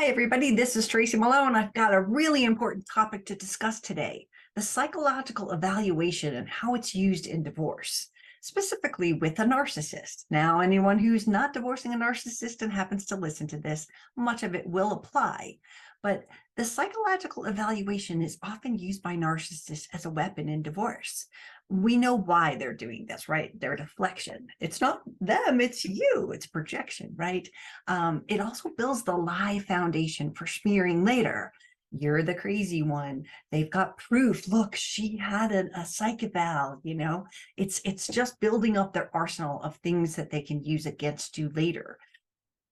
Hi, everybody. This is Tracy Malone. I've got a really important topic to discuss today, the psychological evaluation and how it's used in divorce, specifically with a narcissist. Now, anyone who's not divorcing a narcissist and happens to listen to this, much of it will apply. But the psychological evaluation is often used by narcissists as a weapon in divorce. We know why they're doing this, right? Their deflection. It's not them, it's you, it's projection, right? It also builds the lie foundation for smearing later. You're the crazy one. They've got proof. Look, she had a psych eval, it's just building up their arsenal of things that they can use against you later.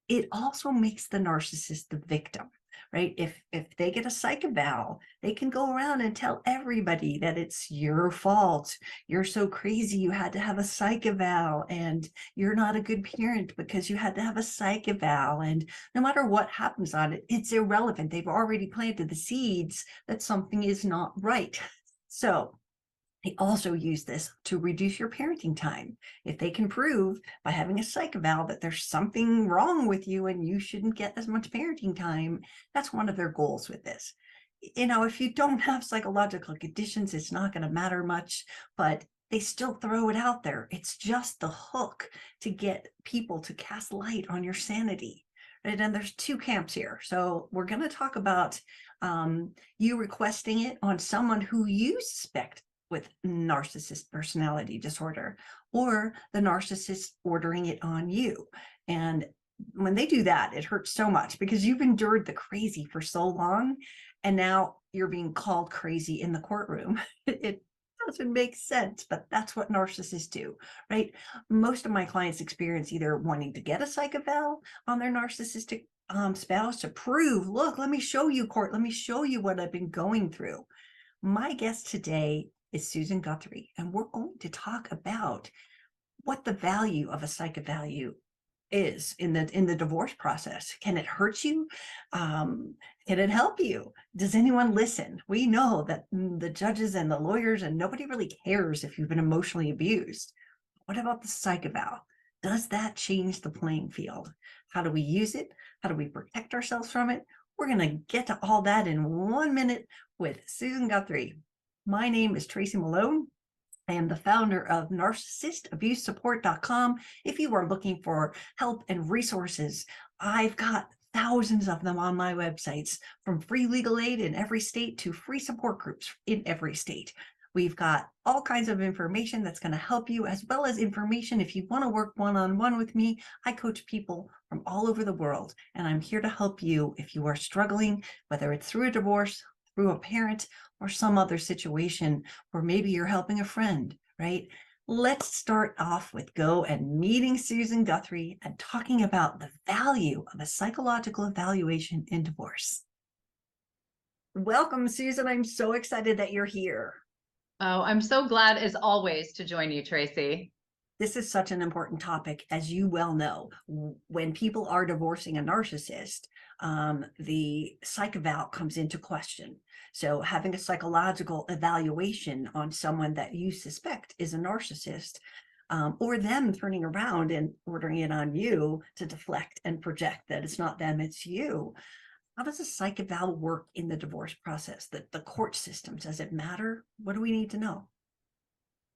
It also makes the narcissist the victim, right? If they get a psych eval, they can go around and tell everybody that it's your fault. You're so crazy, you had to have a psych eval, and you're not a good parent because you had to have a psych eval. And no matter what happens on it, it's irrelevant. They've already planted the seeds that something is not right. So they also use this to reduce your parenting time. If they can prove by having a psych eval that there's something wrong with you and you shouldn't get as much parenting time, that's one of their goals with this. If you don't have psychological conditions, it's not going to matter much, but they still throw it out there. It's just the hook to get people to cast light on your sanity. Right? And there's two camps here. So we're going to talk about you requesting it on someone who you suspect with narcissist personality disorder, or the narcissist ordering it on you. And when they do that, it hurts so much because you've endured the crazy for so long, and now you're being called crazy in the courtroom. It doesn't make sense, but that's what narcissists do, right? Most of my clients experience either wanting to get a psych eval on their narcissistic spouse to prove, look, let me show you, court, let me show you what I've been going through. My guest today is Susan Guthrie, and we're going to talk about what the value of a psych evalu is in the divorce process. Can it hurt you? Can it help you? Does anyone listen? We know that the judges and the lawyers and nobody really cares if you've been emotionally abused. What about the psych eval? Does that change the playing field? How do we use it? How do we protect ourselves from it? We're going to get to all that in 1 minute with Susan Guthrie. My name is Tracy Malone. I am the founder of NarcissistAbuseSupport.com. If you are looking for help and resources, I've got thousands of them on my websites, from free legal aid in every state to free support groups in every state. We've got all kinds of information that's going to help you, as well as information if you want to work one-on-one with me. I coach people from all over the world, and I'm here to help you if you are struggling, whether it's through a divorce, through a parent, or some other situation, or maybe you're helping a friend, right? Let's start off with meeting Susan Guthrie and talking about the value of a psychological evaluation in divorce. Welcome, Susan. I'm so excited that you're here. Oh, I'm so glad, as always, to join you, Tracy. This is such an important topic, as you well know. When people are divorcing a narcissist, the psych eval comes into question. So having a psychological evaluation on someone that you suspect is a narcissist, or them turning around and ordering it on you to deflect and project that it's not them, it's you. How does a psych eval work in the divorce process? The court system, does it matter? What do we need to know?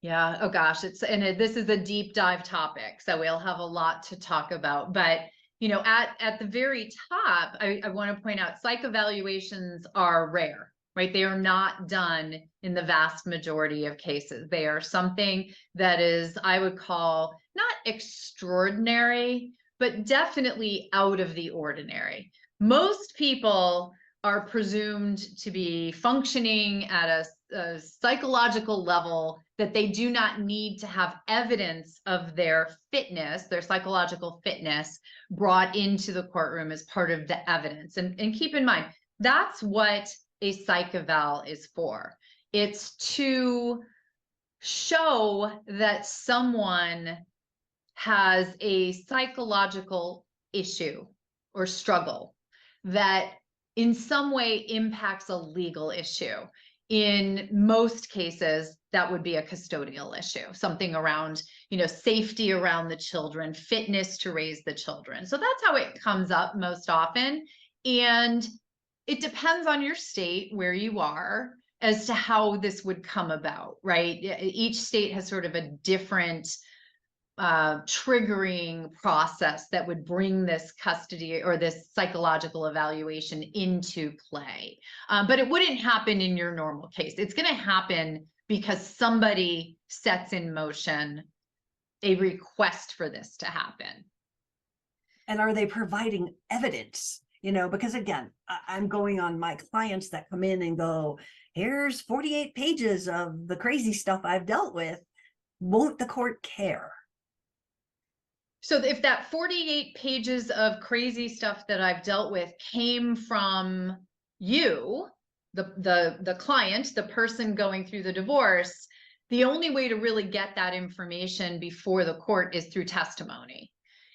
Yeah. Oh gosh, this is a deep dive topic, so we'll have a lot to talk about. But at the very top, I want to point out psych evaluations are rare, right? They are not done in the vast majority of cases. They are something that is, I would call, not extraordinary, but definitely out of the ordinary. Most people are presumed to be functioning at a psychological level that they do not need to have evidence of their fitness, their psychological fitness, brought into the courtroom as part of the evidence. And keep in mind, that's what a psych eval is for. It's to show that someone has a psychological issue or struggle that in some way impacts a legal issue. In most cases, that would be a custodial issue, something around, safety around the children, fitness to raise the children. So that's how it comes up most often. And it depends on your state, where you are, as to how this would come about, right? Each state has sort of a different triggering process that would bring this custody or this psychological evaluation into play. But it wouldn't happen in your normal case. It's going to happen because somebody sets in motion a request for this to happen. And are they providing evidence? You know, because again, I'm going on my clients that come in and go, here's 48 pages of the crazy stuff I've dealt with. Won't the court care? So if that 48 pages of crazy stuff that I've dealt with came from you, the client, the person going through the divorce, the only way to really get that information before the court is through testimony.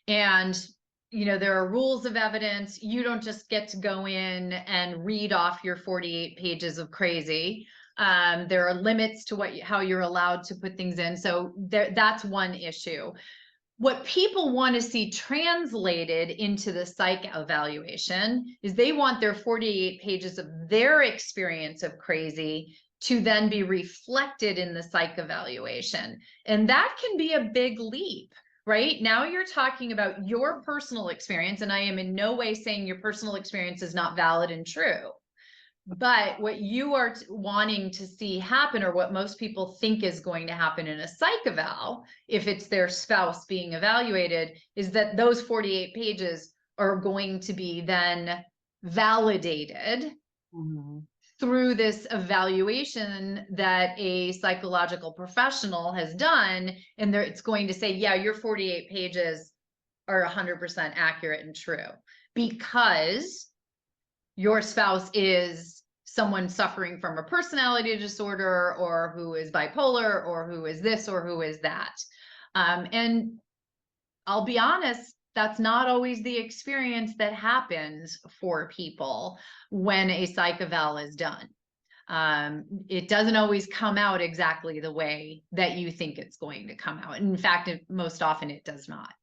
And there are rules of evidence. You don't just get to go in and read off your 48 pages of crazy. There are limits to how you're allowed to put things in. So that's one issue. What people want to see translated into the psych evaluation is they want their 48 pages of their experience of crazy to then be reflected in the psych evaluation. And that can be a big leap. Right now, you're talking about your personal experience, and I am in no way saying your personal experience is not valid and true. But what you are wanting to see happen, or what most people think is going to happen in a psych eval, if it's their spouse being evaluated, is that those 48 pages are going to be then validated through this evaluation that a psychological professional has done. And it's going to say, yeah, your 48 pages are 100% accurate and true, because your spouse is someone suffering from a personality disorder, or who is bipolar, or who is this, or who is that. And I'll be honest, that's not always the experience that happens for people when a psych eval is done. It doesn't always come out exactly the way that you think it's going to come out. In fact, most often it does not.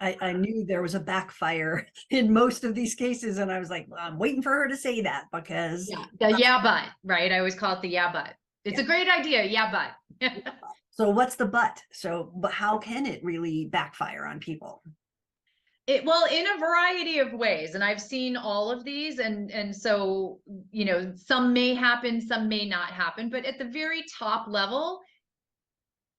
I knew there was a backfire in most of these cases, and I was like, well, I'm waiting for her to say that, because but, right? I always call it the yeah, but. It's a great idea, yeah, but. So what's the but? But how can it really backfire on people? Well, in a variety of ways, and I've seen all of these, and so some may happen, some may not happen, but at the very top level,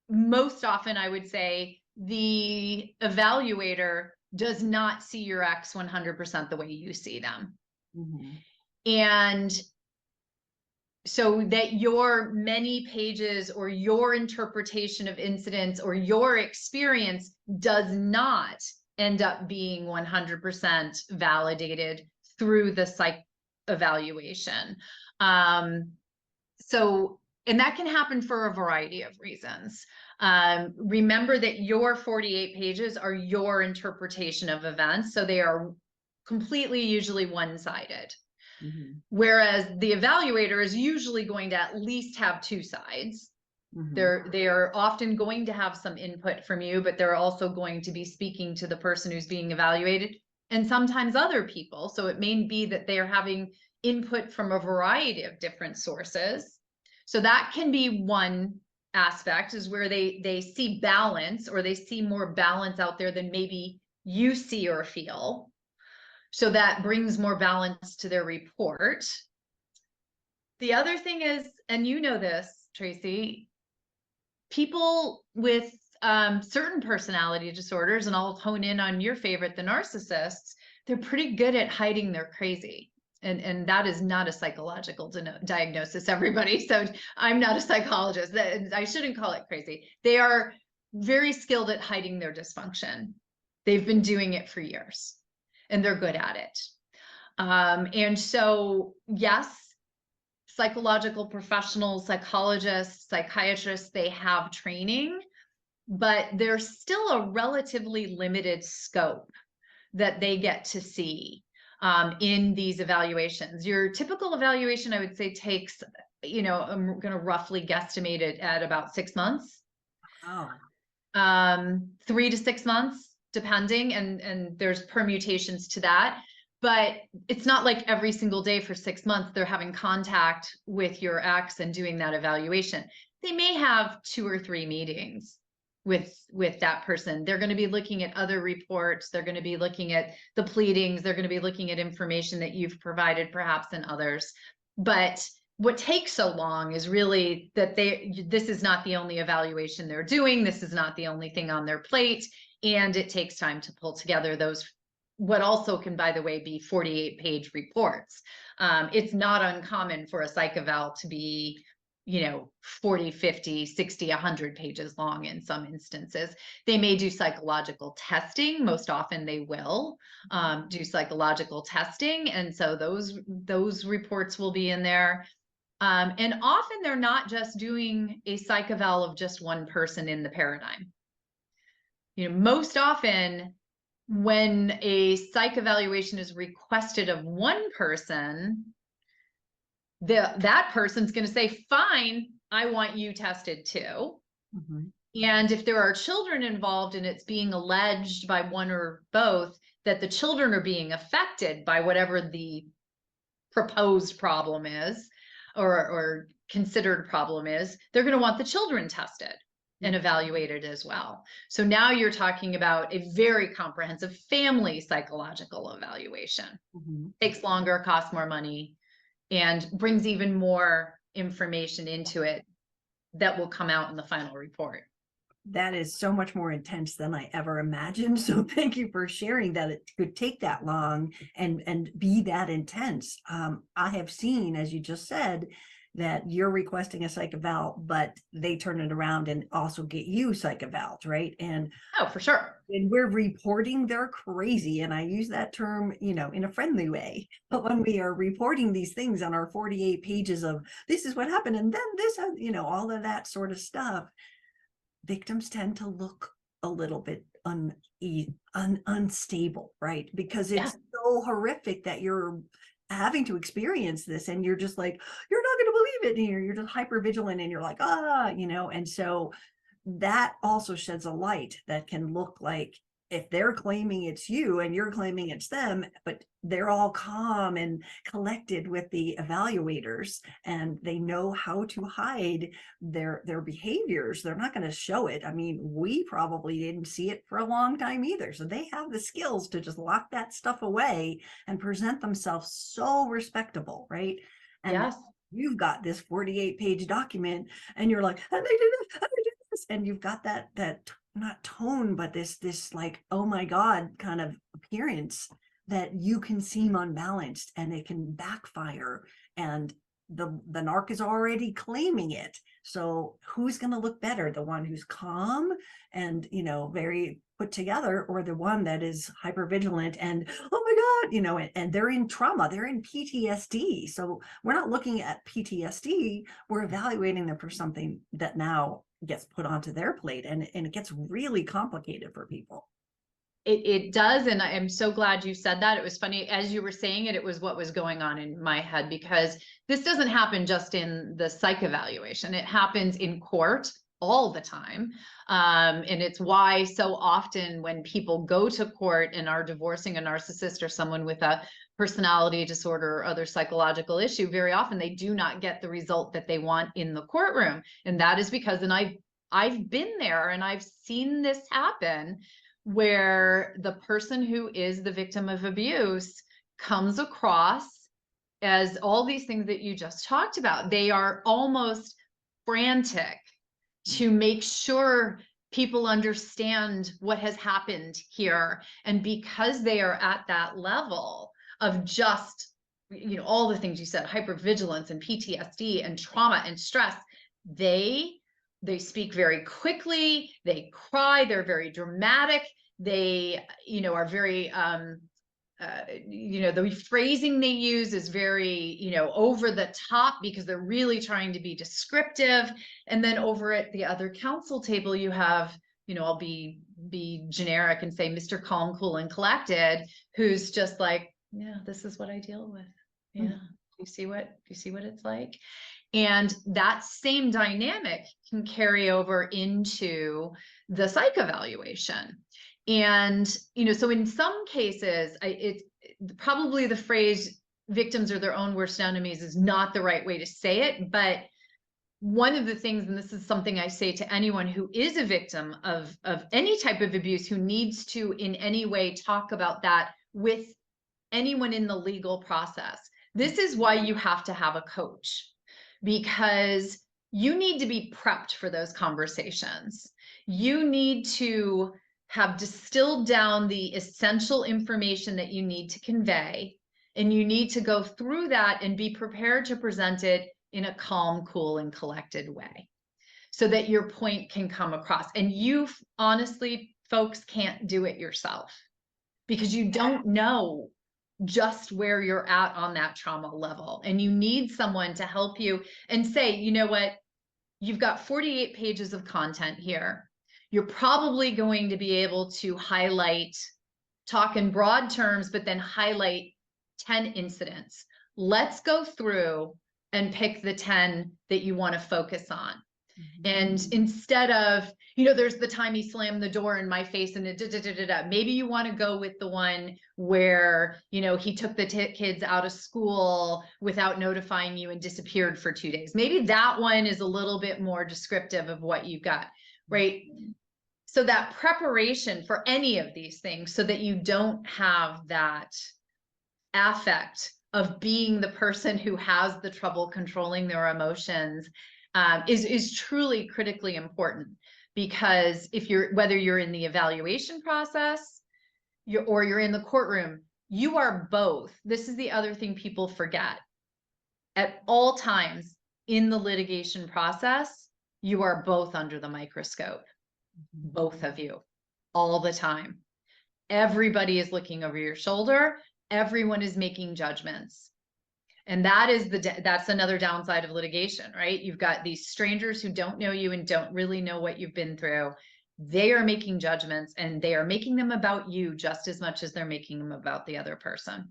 most often I would say the evaluator does not see your ex 100% the way you see them. And so that your many pages, or your interpretation of incidents, or your experience does not end up being 100% validated through the psych evaluation. And that can happen for a variety of reasons. Remember that your 48 pages are your interpretation of events, so they are completely usually one-sided. Whereas the evaluator is usually going to at least have two sides. They are often going to have some input from you, but they're also going to be speaking to the person who's being evaluated, and sometimes other people. So it may be that they are having input from a variety of different sources. So that can be one aspect, is where they see balance, or they see more balance out there than maybe you see or feel. So that brings more balance to their report. The other thing is, and you know this, Tracy, people with certain personality disorders, and I'll hone in on your favorite, the narcissists, they're pretty good at hiding their crazy. And that is not a psychological diagnosis, everybody. So I'm not a psychologist. I shouldn't call it crazy. They are very skilled at hiding their dysfunction. They've been doing it for years, and they're good at it. And so, yes, psychological professionals, psychologists, psychiatrists, they have training, but there's still a relatively limited scope that they get to see in these evaluations. Your typical evaluation, I would say, takes, I'm going to roughly guesstimate it at about 6 months. Wow. 3 to 6 months, depending, and there's permutations to that. But it's not like every single day for 6 months they're having contact with your ex and doing that evaluation. They may have 2 or 3 meetings with that person. They're going to be looking at other reports. They're going to be looking at the pleadings. They're going to be looking at information that you've provided perhaps in others. But what takes so long is really that this is not the only evaluation they're doing. This is not the only thing on their plate. And it takes time to pull together those, what also can, by the way, be 48-page reports. It's not uncommon for a psych eval to be, 40, 50, 60, 100 pages long in some instances. They may do psychological testing. Most often they will do psychological testing. And so those reports will be in there. And often they're not just doing a psych eval of just one person in the paradigm. Most often when a psych evaluation is requested of one person, that person's going to say, fine, I want you tested too. Mm-hmm. And if there are children involved and it's being alleged by one or both that the children are being affected by whatever the proposed problem is or considered problem is, they're going to want the children tested and evaluated as well. So now you're talking about a very comprehensive family psychological evaluation. Mm-hmm. Takes longer, costs more money, and brings even more information into it that will come out in the final report. That is so much more intense than I ever imagined. So thank you for sharing that it could take that long and be that intense. I have seen, as you just said, that you're requesting a psych eval, but they turn it around and also get you psych evals, right? And oh, for sure. when we're reporting, they're crazy. And I use that term, in a friendly way. But when we are reporting these things on our 48 pages of this is what happened, and then this, all of that sort of stuff, victims tend to look a little bit unstable, right? Because it's so horrific that you're having to experience this and you're just like, you're not going to believe it. And you're just hyper vigilant and you're like, and so that also sheds a light that can look like if they're claiming it's you and you're claiming it's them, but they're all calm and collected with the evaluators and they know how to hide their behaviors. They're not going to show it. I mean, we probably didn't see it for a long time either. So they have the skills to just lock that stuff away and present themselves so respectable, right? And yes. You've got this 48-page document and you're like, and they did this, and they did this. And you've got that not tone, but this like, oh my God, kind of appearance that you can seem unbalanced and it can backfire. And the narc is already claiming it. So who's going to look better? The one who's calm and, very put together, or the one that is hypervigilant and, oh my God, and they're in trauma, they're in PTSD. So we're not looking at PTSD, we're evaluating them for something that now gets put onto their plate, and it gets really complicated for people. It does, and I'm so glad you said that. It was funny as you were saying it, it was what was going on in my head, because this doesn't happen just in the psych evaluation. It happens in court all the time. And it's why so often when people go to court and are divorcing a narcissist or someone with a personality disorder or other psychological issue, very often they do not get the result that they want in the courtroom. And that is because, and I've been there and I've seen this happen, where the person who is the victim of abuse comes across as all these things that you just talked about. They are almost frantic to make sure people understand what has happened here. And because they are at that level of just, all the things you said, hypervigilance and PTSD and trauma and stress, they speak very quickly, they cry, they're very dramatic, they, are very, the phrasing they use is very, over the top because they're really trying to be descriptive. And then over at the other counsel table, you have, I'll be generic and say Mr. Calm, Cool, and Collected, who's just like, yeah, this is what I deal with. Yeah. Mm-hmm. You see what it's like? And that same dynamic can carry over into the psych evaluation. And, so in some cases, probably the phrase victims are their own worst enemies is not the right way to say it. But one of the things, and this is something I say to anyone who is a victim of any type of abuse, who needs to in any way talk about that with anyone in the legal process. This is why you have to have a coach, because you need to be prepped for those conversations. You need to have distilled down the essential information that you need to convey, and you need to go through that and be prepared to present it in a calm, cool, and collected way so that your point can come across. And you honestly, folks, can't do it yourself because you don't know just where you're at on that trauma level. And you need someone to help you and say, you know what, you've got 48 pages of content here. You're probably going to be able to highlight, talk in broad terms, but then highlight 10 incidents. Let's go through and pick the 10 that you want to focus on. And instead of, you know, there's the time he slammed the door in my face and maybe you want to go with the one where, you know, he took the kids out of school without notifying you and disappeared for 2 days. Maybe that one is a little bit more descriptive of what you've got, right? So that preparation for any of these things so that you don't have that affect of being the person who has the trouble controlling their emotions is truly critically important. Because if you're, whether you're in the evaluation process or you're in the courtroom, you are both. This is the other thing people forget. At all times in the litigation process, you are both under the microscope, both of you, all the time. Everybody is looking over your shoulder. Everyone is making judgments. And that is that's another downside of litigation, right? You've got these strangers who don't know you and don't really know what you've been through. They are making judgments, and they are making them about you just as much as they're making them about the other person.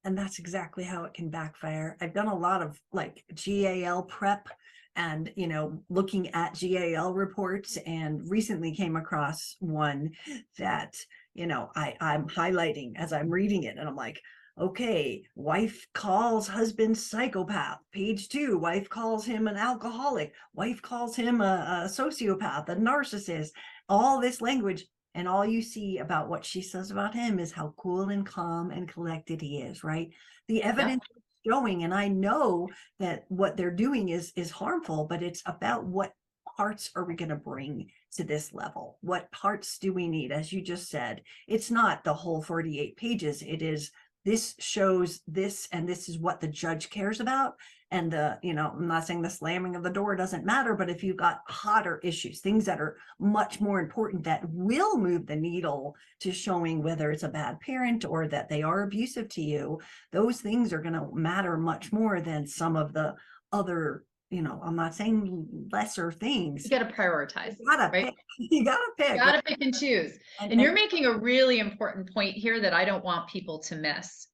And that's exactly how it can backfire. I've done a lot of like GAL prep and, you know, looking at GAL reports, and recently came across one that, you know, I'm highlighting as I'm reading it, and I'm like, okay, wife calls husband psychopath. Page 2, wife calls him an alcoholic. Wife calls him a sociopath, a narcissist. All this language, and all you see about what she says about him is how cool and calm and collected he is, right? The evidence is showing, and I know that what they're doing is harmful, but it's about what parts are we going to bring to this level? What parts do we need? As you just said, it's not the whole 48 pages. It is, this shows this, and this is what the judge cares about. And the, you know, I'm not saying the slamming of the door doesn't matter, but if you've got hotter issues, things that are much more important that will move the needle to showing whether it's a bad parent or that they are abusive to you, those things are going to matter much more than some of the other, you know, I'm not saying lesser things. You got to prioritize. You gotta right? pick. You gotta pick. You got to pick and choose. And you're making a really important point here that I don't want people to miss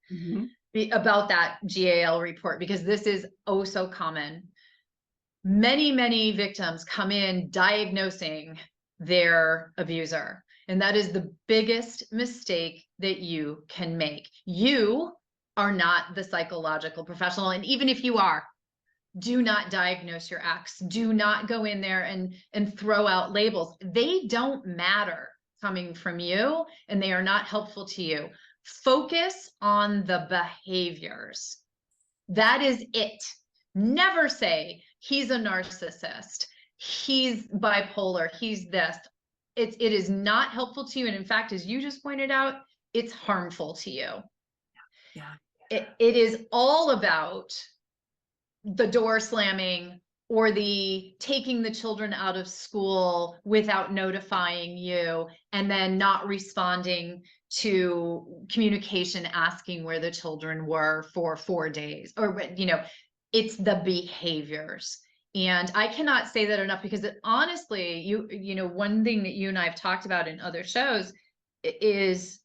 about that GAL report, because this is oh so common. Many, many victims come in diagnosing their abuser, and that is the biggest mistake that you can make. You are not the psychological professional, and even if you are, do not diagnose your ex. Do not go in there and throw out labels. They don't matter coming from you, and they are not helpful to you. Focus on the behaviors. That is it. Never say he's a narcissist, he's bipolar, he's this. It is not helpful to you. And in fact, as you just pointed out, it's harmful to you. It is all about the door slamming or the taking the children out of school without notifying you, and then not responding to communication asking where the children were for 4 days, or, you know, it's the behaviors. And I cannot say that enough, because it, honestly, you know, one thing that you and I have talked about in other shows is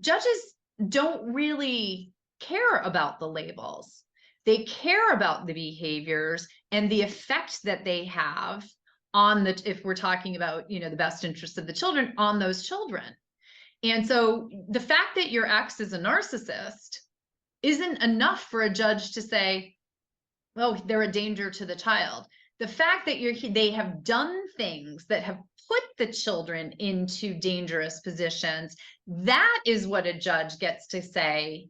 judges don't really care about the labels. They care about the behaviors and the effect that they have on the, if we're talking about, you know, the best interests of the children, on those children. And so the fact that your ex is a narcissist isn't enough for a judge to say, oh, they're a danger to the child. The fact that they have done things that have put the children into dangerous positions, that is what a judge gets to say,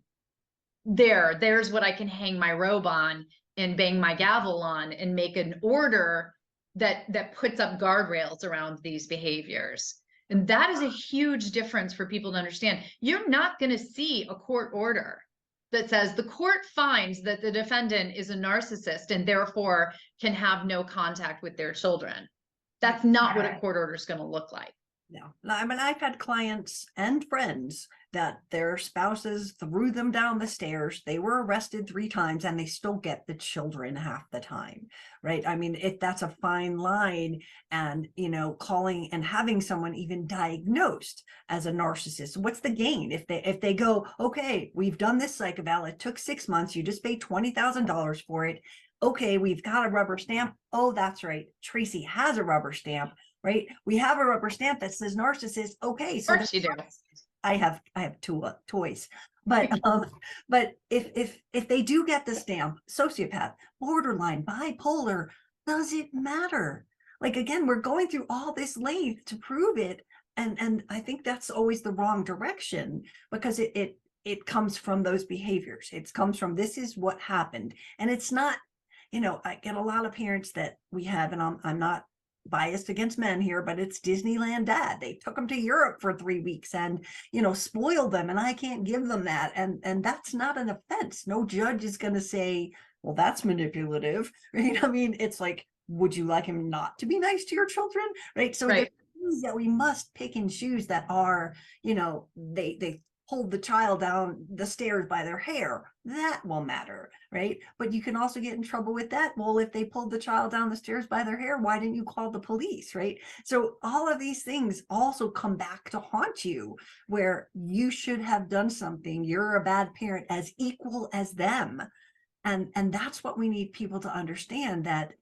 there's what I can hang my robe on and bang my gavel on and make an order that puts up guardrails around these behaviors. And that is a huge difference for people to understand. You're not going to see a court order that says the court finds that the defendant is a narcissist and therefore can have no contact with their children. That's not what a court order is going to look like. No, I mean, I've had clients and friends that their spouses threw them down the stairs. They were arrested 3 times and they still get the children half the time, right? I mean, that's a fine line. And, you know, calling and having someone even diagnosed as a narcissist, what's the gain? If they go, okay, we've done this psych eval, it took 6 months, you just paid $20,000 for it. Okay, we've got a rubber stamp. Oh, that's right. Tracy has a rubber stamp. Right, we have a rubber stamp that says narcissist. Okay, so I have 2 toys, but if they do get the stamp, sociopath, borderline, bipolar, does it matter? Like, again, we're going through all this length to prove it, and I think that's always the wrong direction, because it comes from those behaviors. It comes from, this is what happened, and it's not, you know, I get a lot of parents that we have, and I'm not biased against men here, but it's Disneyland dad. They took them to Europe for 3 weeks and, you know, spoiled them, and I can't give them that. And that's not an offense. No judge is going to say, well, that's manipulative, right? I mean, it's like, would you like him not to be nice to your children, right? So there's things that we must pick and choose that are, you know, they pulled the child down the stairs by their hair, that will matter, right? But you can also get in trouble with that. Well, if they pulled the child down the stairs by their hair, why didn't you call the police, right? So all of these things also come back to haunt you, where you should have done something. You're a bad parent as equal as them. And that's what we need people to understand, that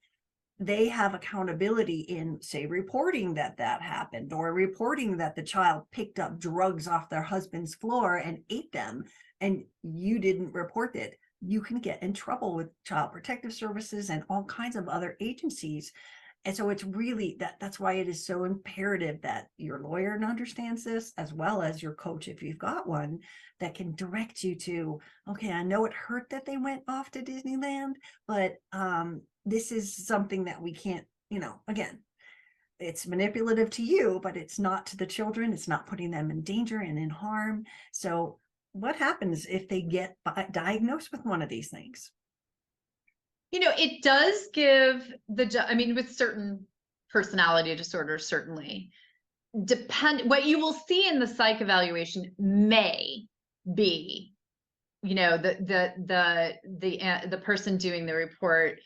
they have accountability in, say, reporting that happened, or reporting that the child picked up drugs off their husband's floor and ate them, and you didn't report it. You can get in trouble with Child Protective Services and all kinds of other agencies. And so it's really that's why it is so imperative that your lawyer understands this, as well as your coach, if you've got one, that can direct you to, okay, I know it hurt that they went off to Disneyland, but this is something that we can't, you know, again, it's manipulative to you, but it's not to the children. It's not putting them in danger and in harm. So what happens if they get diagnosed with one of these things? You know, it does give I mean, with certain personality disorders, certainly what you will see in the psych evaluation may be, you know, the person doing the report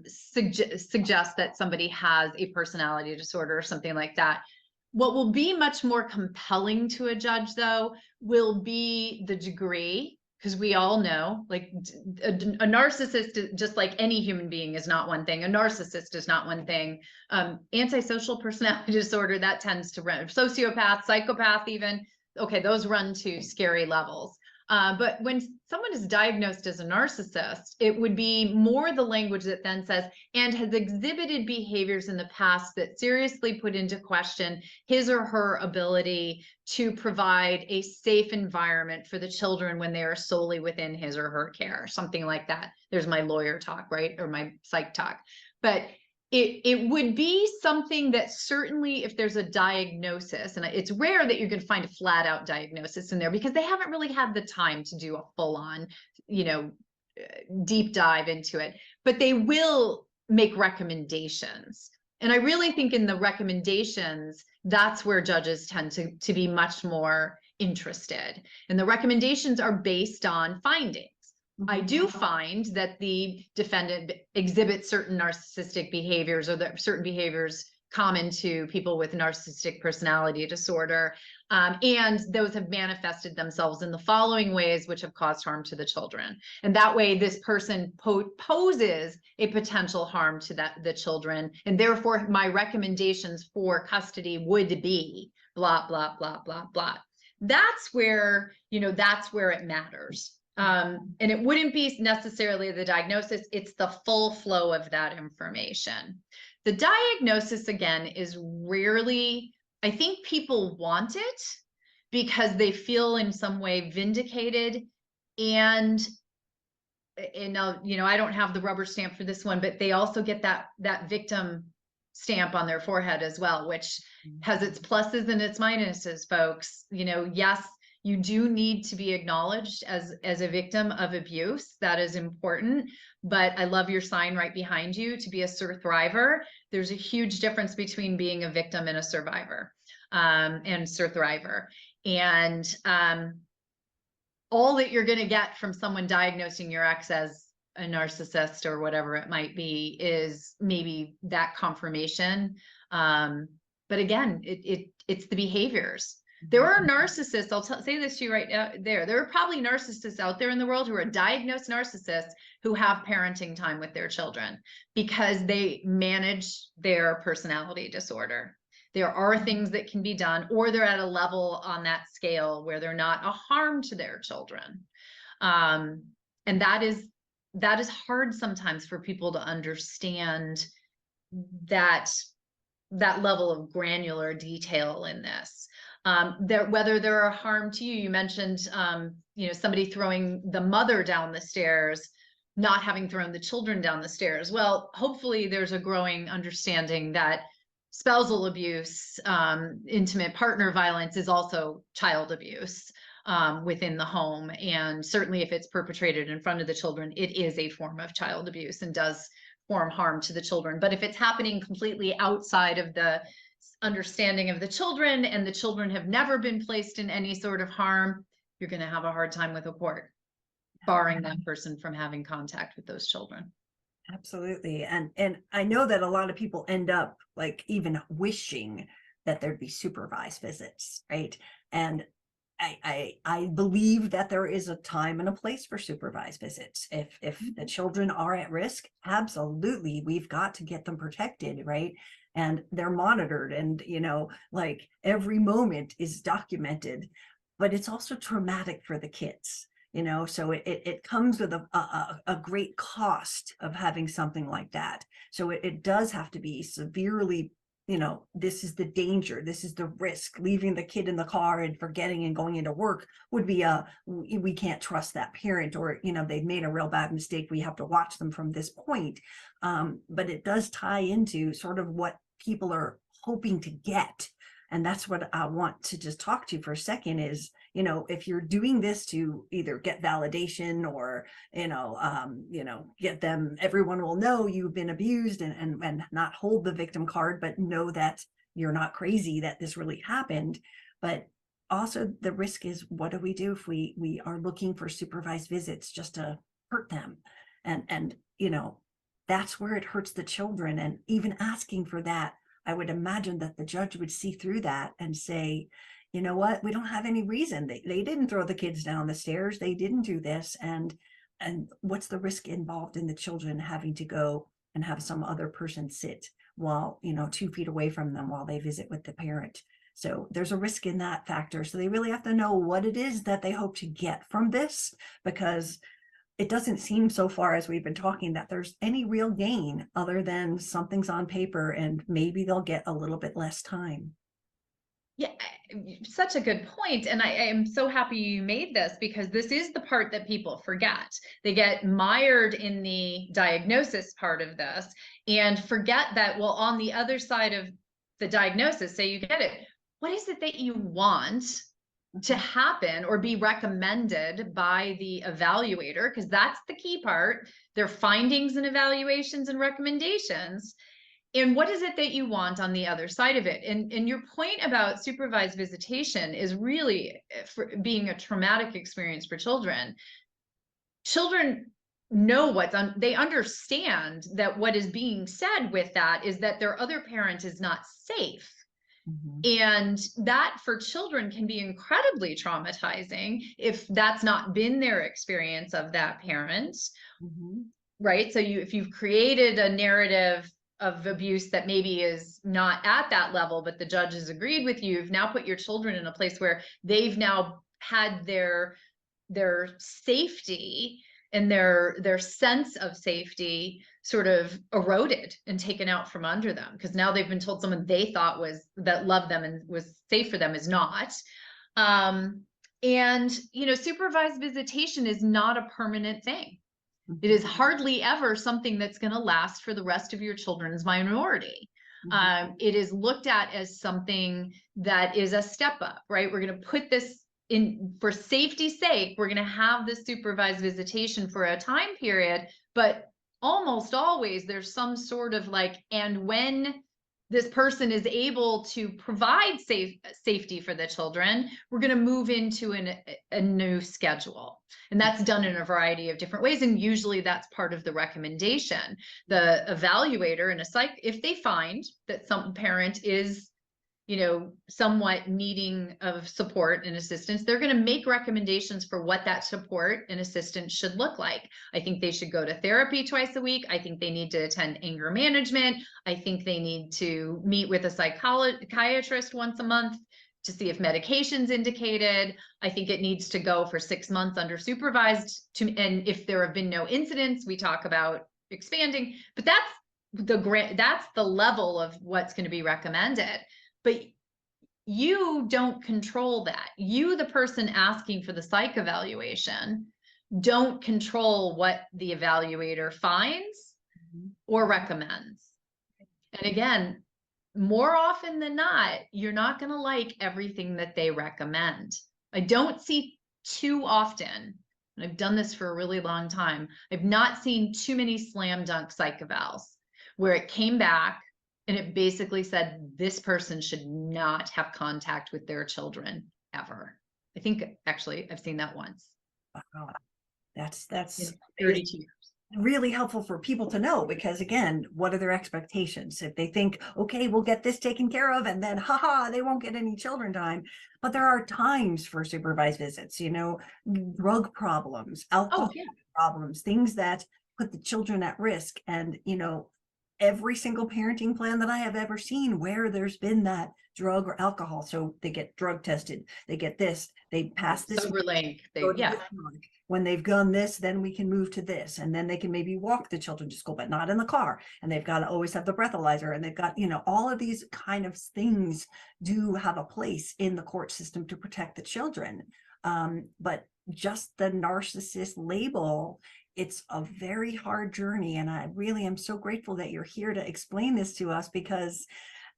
suggests that somebody has a personality disorder or something like that. What will be much more compelling to a judge, though, will be the degree, because we all know, like, a narcissist, just like any human being, is not one thing. A narcissist is not one thing. Antisocial personality disorder, that tends to run. Sociopath, psychopath, even. Okay, those run to scary levels. But when someone is diagnosed as a narcissist, it would be more the language that then says, and has exhibited behaviors in the past that seriously put into question his or her ability to provide a safe environment for the children when they are solely within his or her care, something like that. There's my lawyer talk, right? Or my psych talk. But it would be something that certainly, if there's a diagnosis, and it's rare that you're going to find a flat out diagnosis in there, because they haven't really had the time to do a full on, you know, deep dive into it, but they will make recommendations. And I really think in the recommendations, that's where judges tend to be much more interested. And the recommendations are based on findings. I do find that the defendant exhibits certain narcissistic behaviors, or that certain behaviors common to people with narcissistic personality disorder. And those have manifested themselves in the following ways, which have caused harm to the children. And that way, this person poses a potential harm to the children. And therefore, my recommendations for custody would be blah, blah, blah, blah, blah. that's where, that's where it matters. And it wouldn't be necessarily the diagnosis, it's the full flow of that information. The diagnosis, again, is rarely, I think people want it because they feel in some way vindicated. And I don't have the rubber stamp for this one, but they also get that victim stamp on their forehead as well, which has its pluses and its minuses, folks. Yes, you do need to be acknowledged as a victim of abuse. That is important. But I love your sign right behind you to be a survivor. There's a huge difference between being a victim and a survivor, and survivor. And all that you're going to get from someone diagnosing your ex as a narcissist or whatever it might be is maybe that confirmation. But again, it's the behaviors. There are narcissists, say this to you right there. There are probably narcissists out there in the world who are diagnosed narcissists who have parenting time with their children because they manage their personality disorder. There are things that can be done, or they're at a level on that scale where they're not a harm to their children. And that is hard sometimes for people to understand that level of granular detail in this. Whether they're a harm to you. You mentioned, somebody throwing the mother down the stairs, not having thrown the children down the stairs. Well, hopefully there's a growing understanding that spousal abuse, intimate partner violence is also child abuse within the home. And certainly if it's perpetrated in front of the children, it is a form of child abuse and does form harm to the children. But if it's happening completely outside of the understanding of the children and the children have never been placed in any sort of harm, you're going to have a hard time with a court, barring that person from having contact with those children. Absolutely. And I know that a lot of people end up like even wishing that there'd be supervised visits, right? And I believe that there is a time and a place for supervised visits. If the children are at risk, absolutely, we've got to get them protected, right? And they're monitored, and like every moment is documented. But it's also traumatic for the kids, so it comes with a great cost of having something like that. So it does have to be severely, this is the danger, this is the risk. Leaving the kid in the car and forgetting and going into work would be we can't trust that parent, or they've made a real bad mistake, we have to watch them from this point. But it does tie into sort of what people are hoping to get. And that's what I want to just talk to you for a second is, if you're doing this to either get validation or, get them, everyone will know you've been abused and not hold the victim card, but know that you're not crazy, that this really happened. But also the risk is, what do we do if we are looking for supervised visits just to hurt them? And that's where it hurts the children. And even asking for that, I would imagine that the judge would see through that and say, you know what, we don't have any reason. They didn't throw the kids down the stairs. They didn't do this. And what's the risk involved in the children having to go and have some other person sit while, 2 feet away from them while they visit with the parent? So there's a risk in that factor. So they really have to know what it is that they hope to get from this, because it doesn't seem so far as we've been talking that there's any real gain other than something's on paper and maybe they'll get a little bit less time. Yeah, such a good point. And I am so happy you made this, because this is the part that people forget. They get mired in the diagnosis part of this and forget that, well, on the other side of the diagnosis, say you get it, what is it that you want to happen or be recommended by the evaluator? Because that's the key part. Their findings and evaluations and recommendations. And what is it that you want on the other side of it? And your point about supervised visitation is really for being a traumatic experience for children. Children know they understand that what is being said with that is that their other parent is not safe. And that for children can be incredibly traumatizing if that's not been their experience of that parent. Right. So if you've created a narrative of abuse that maybe is not at that level, but the judge has agreed with you, you've now put your children in a place where they've now had their safety and their sense of safety sort of eroded and taken out from under them, because now they've been told someone they thought was that loved them and was safe for them is not. And supervised visitation is not a permanent thing. It is hardly ever something that's going to last for the rest of your children's minority. It is looked at as something that is a step up, right? We're going to put this in for safety's sake. We're going to have this supervised visitation for a time period, but almost always there's some sort of like, and when this person is able to provide safety for the children, we're going to move into a new schedule. And that's done in a variety of different ways. And usually that's part of the recommendation. The evaluator in a psych, if they find that some parent is, somewhat needing of support and assistance, they're going to make recommendations for what that support and assistance should look like. I think they should go to therapy twice a week. I think they need to attend anger management. I think they need to meet with a psychiatrist once a month to see if medication's indicated. I think it needs to go for 6 months under supervised and if there have been no incidents, we talk about expanding, but that's the level of what's going to be recommended. But you don't control that. You, the person asking for the psych evaluation, don't control what the evaluator finds or recommends. And again, more often than not, you're not going to like everything that they recommend. I don't see too often, and I've done this for a really long time, I've not seen too many slam dunk psych evals where it came back and it basically said, this person should not have contact with their children ever. I think actually I've seen that once. Wow. That's 32 years. Really helpful for people to know, because again, what are their expectations? If they think, okay, we'll get this taken care of, and then haha, they won't get any children time. But there are times for supervised visits, drug problems, alcohol problems, things that put the children at risk. And every single parenting plan that I have ever seen where there's been that drug or alcohol, so they get drug tested, they get this, they pass this overlay. When they've done this, then we can move to this, and then they can maybe walk the children to school, but not in the car, and they've got to always have the breathalyzer, and they've got all of these kind of things do have a place in the court system to protect the children. But just the narcissist label, it's a very hard journey. And I really am so grateful that you're here to explain this to us, because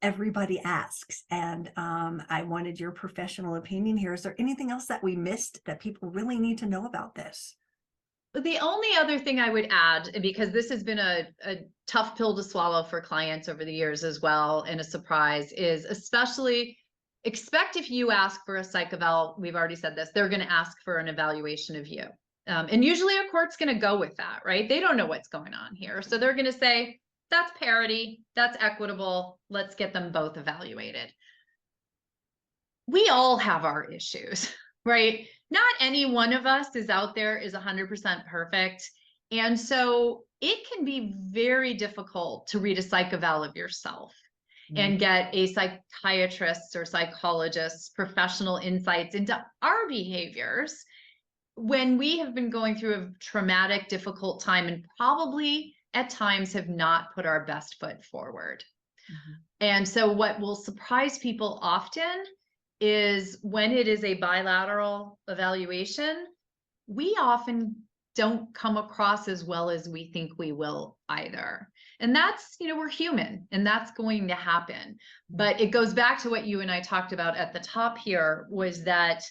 everybody asks. And I wanted your professional opinion here. Is there anything else that we missed that people really need to know about this? The only other thing I would add, because this has been a tough pill to swallow for clients over the years as well, and a surprise, is especially expect if you ask for a psych eval, we've already said this, they're going to ask for an evaluation of you. And usually a court's going to go with that, right? They don't know what's going on here. So they're going to say, that's parity, that's equitable, let's get them both evaluated. We all have our issues, right? Not any one of us is out there is 100% perfect. And so it can be very difficult to read a psych eval of yourself and get a psychiatrist's or psychologist's professional insights into our behaviors when we have been going through a traumatic, difficult time and probably at times have not put our best foot forward. And so what will surprise people often is when it is a bilateral evaluation, we often don't come across as well as we think we will either. And that's, we're human, and that's going to happen. But it goes back to what you and I talked about at the top here, was that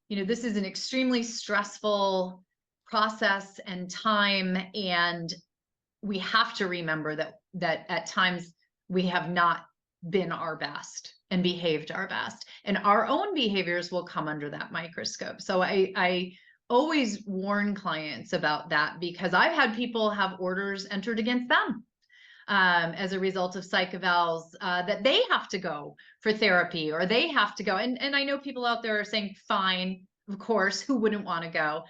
this is an extremely stressful process and time, and we have to remember that at times we have not been our best and behaved our best, and our own behaviors will come under that microscope. So I always warn clients about that, because I've had people have orders entered against them as a result of psych evals, that they have to go for therapy, or they have to go. And I know people out there are saying, fine, of course, who wouldn't want to go?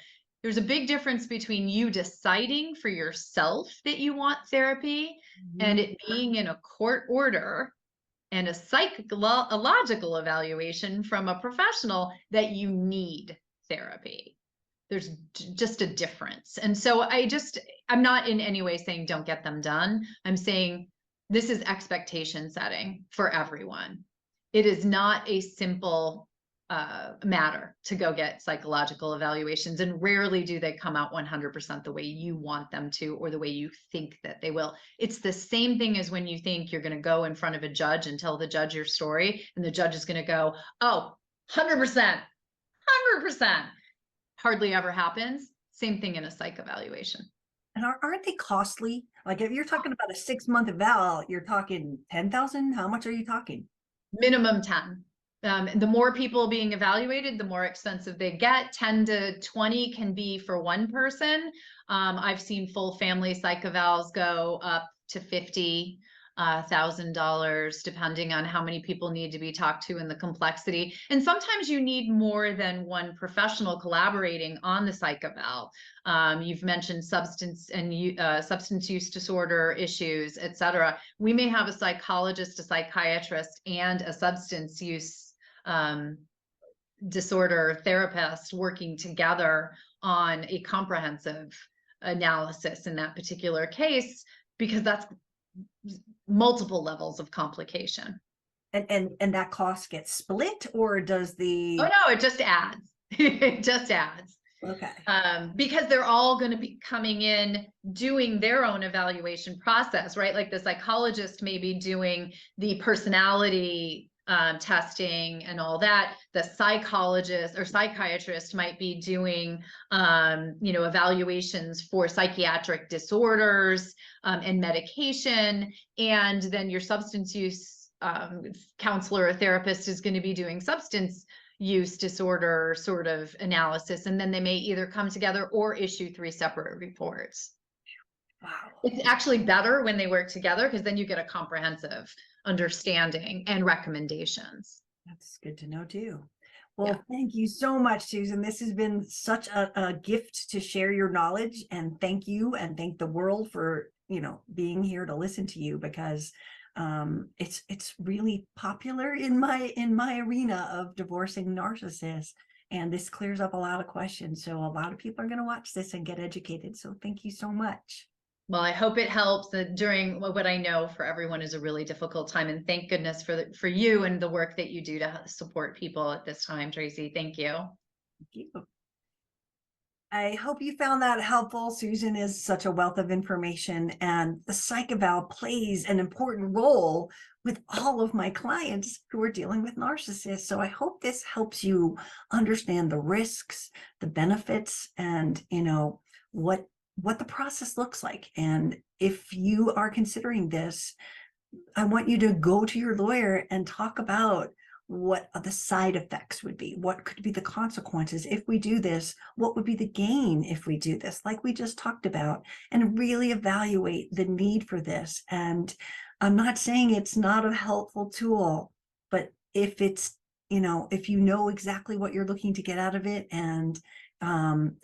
there's a big difference between you deciding for yourself that you want therapy and it being in a court order and a psychological evaluation from a professional that you need therapy. There's just a difference. And so I'm not in any way saying don't get them done. I'm saying this is expectation setting for everyone. It is not a simple matter to go get psychological evaluations, and rarely do they come out 100% the way you want them to or the way you think that they will. It's the same thing as when you think you're going to go in front of a judge and tell the judge your story, and the judge is going to go, oh, 100%, 100%. Hardly ever happens. Same thing in a psych evaluation. And aren't they costly? Like if you're talking about a 6-month eval, you're talking 10,000. How much are you talking? Minimum 10. The more people being evaluated, the more expensive they get. 10 to 20 can be for one person. I've seen full family psych evals go up to $50,000, depending on how many people need to be talked to and the complexity. And sometimes you need more than one professional collaborating on the psych eval. You've mentioned substance use disorder issues, et cetera. We may have a psychologist, a psychiatrist, and a substance use disorder therapist working together on a comprehensive analysis in that particular case, because that's multiple levels of complication. And that cost gets split, or does the... Oh no, it just adds. It just adds. Okay. Because they're all going to be coming in doing their own evaluation process, right? Like the psychologist may be doing the personality testing and all that. The psychologist or psychiatrist might be doing, evaluations for psychiatric disorders and medication. And then your substance use counselor or therapist is going to be doing substance use disorder sort of analysis. And then they may either come together or issue 3 separate reports. Wow. It's actually better when they work together, because then you get a comprehensive understanding and recommendations. That's good to know too. Well, Thank you so much, Susan. This has been such a gift to share your knowledge, and thank you, and thank the world for, being here to listen to you, because it's really popular in my arena of divorcing narcissists, and this clears up a lot of questions. So a lot of people are going to watch this and get educated. So thank you so much. Well, I hope it helps during what I know for everyone is a really difficult time. And thank goodness for you and the work that you do to support people at this time, Tracy. Thank you. Thank you. I hope you found that helpful. Susan is such a wealth of information, and the psych eval plays an important role with all of my clients who are dealing with narcissists. So I hope this helps you understand the risks, the benefits, and what the process looks like. And if you are considering this, I want you to go to your lawyer and talk about what the side effects would be, what could be the consequences if we do this, what would be the gain if we do this, like we just talked about, and really evaluate the need for this. And I'm not saying it's not a helpful tool, but if it's, if you know exactly what you're looking to get out of it, and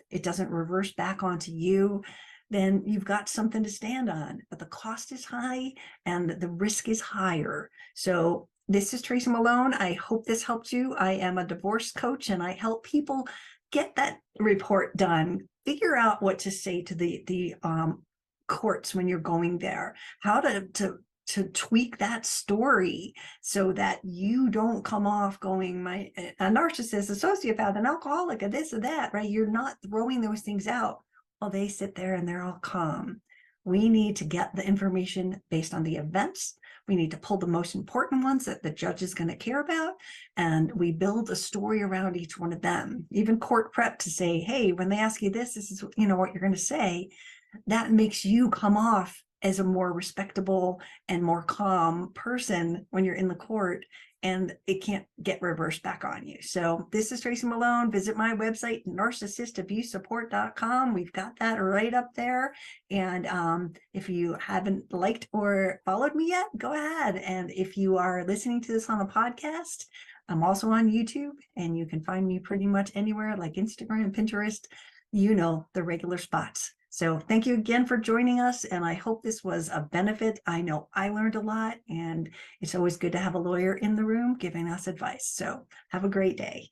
it doesn't reverse back onto you, then you've got something to stand on. But the cost is high and the risk is higher. So this is Tracy Malone. I hope this helped you. I am a divorce coach, and I help people get that report done, figure out what to say to the courts when you're going there, how to tweak that story so that you don't come off going a narcissist, a sociopath, an alcoholic, a this or that, right? You're not throwing those things out while they sit there and they're all calm. We need to get the information based on the events. We need to pull the most important ones that the judge is going to care about, and we build a story around each one of them. Even court prep to say, hey, when they ask you this is what you're going to say. That makes you come off as a more respectable and more calm person when you're in the court, and it can't get reversed back on you. So this is Tracy Malone. Visit my website, narcissistabusesupport.com. We've got that right up there. And if you haven't liked or followed me yet, go ahead. And if you are listening to this on a podcast, I'm also on YouTube, and you can find me pretty much anywhere, like Instagram, Pinterest, you know the regular spots. So thank you again for joining us, and I hope this was a benefit. I know I learned a lot, and it's always good to have a lawyer in the room giving us advice. So have a great day.